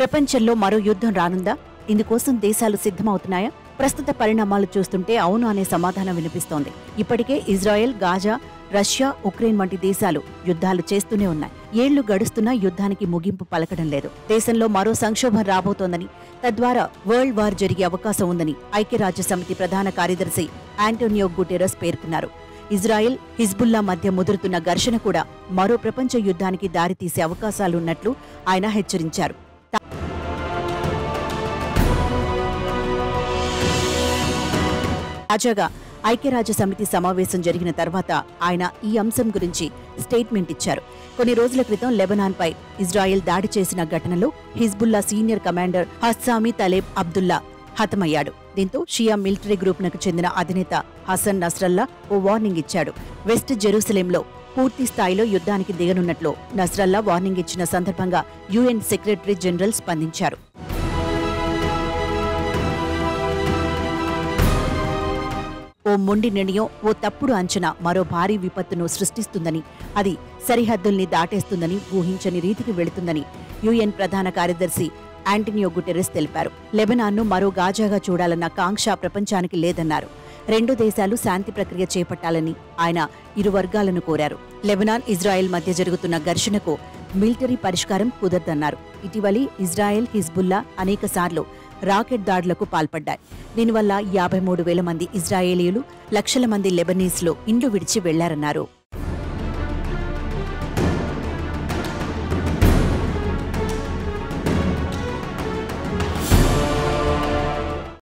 ప్రపంచంలో మరో యుద్ధం రానుందా? ఇందుకోసం దేశాలు సిద్ధమవుతున్నాయా? ప్రస్తుత పరిణామాలు చూస్తుంటే అవును అనే సమాధానం వినిపిస్తోంది. ఇప్పటికే ఇజ్రాయెల్, గాజా, రష్యా, ఉక్రెయిన్ వంటి దేశాలు యుద్ధాలు చేస్తూనే ఉన్నాయి. ఏళ్లు గడుస్తున్నా యుద్ధానికి ముగింపు పలకడం లేదు. దేశంలో మరో సంక్షోభం రాబోతోందని, తద్వారా వరల్డ్ వార్ జరిగే అవకాశం ఉందని ఐక్యరాజ్యసమితి ప్రధాన కార్యదర్శి ఆంటోనియో గుటెరస్ పేర్కొన్నారు. ఇజ్రాయెల్, హిజ్బుల్లా మధ్య ముదురుతున్న ఘర్షణ కూడా మరో ప్రపంచ యుద్ధానికి దారితీసే అవకాశాలున్నట్లు ఆయన హెచ్చరించారు. తాజాగా ఐక్యరాజ్యసమితి సమావేశం జరిగిన తర్వాత ఆయన ఈ అంశం గురించి స్టేట్మెంట్ ఇచ్చారు. కొన్ని రోజుల క్రితం లెబనాన్పై ఇజ్రాయెల్ దాడి చేసిన ఘటనలో హిజ్బుల్లా సీనియర్ కమాండర్ హస్సామి తలేబ్ అబ్దుల్లా హతమయ్యాడు. దీంతో షియా మిలిటరీ గ్రూప్నకు చెందిన అధినేత హసన్ నస్రల్లా ఓ వార్నింగ్ ఇచ్చాడు. వెస్ట్ జెరూసలేంలో పూర్తి స్థాయిలో యుద్ధానికి దిగనున్నట్లు నస్రల్లా వార్నింగ్ ఇచ్చిన సందర్భంగా యుఎన్ సెక్రటరీ జనరల్ స్పందించారు. ఓ మొండి నిర్ణయం, ఓ తప్పుడు అంచనా మరో భారీ విపత్తును సృష్టిస్తుందని, అది సరిహద్దుల్ని దాటేస్తుందని, ఊహించని రీతికి వెళుతుందని యుఎన్ ప్రధాన కార్యదర్శి ఆంటోనియో గుటెరస్ తెలిపారు. లెబనాన్ను మరో గాజాగా చూడాలన్న కాంక్ష ప్రపంచానికి లేదన్నారు. రెండు దేశాలు శాంతి ప్రక్రియ చేపట్టాలని ఆయన ఇరు వర్గాలను కోరారు. లెబనాన్, ఇజ్రాయెల్ మధ్య జరుగుతున్న ఘర్షణకు మిలిటరీ పరిష్కారం కుదరదన్నారు. ఇటీవలి ఇజ్రాయెల్, హిజ్బుల్లా అనేకసార్లు రాకెట్ దాడులకు పాల్పడ్డాయి. దీనివల్ల 53,000 మంది ఇజ్రాయేలీయులు, లక్షల మంది లెబనీస్లు ఇండ్లు విడిచి వెళ్లారన్నారు.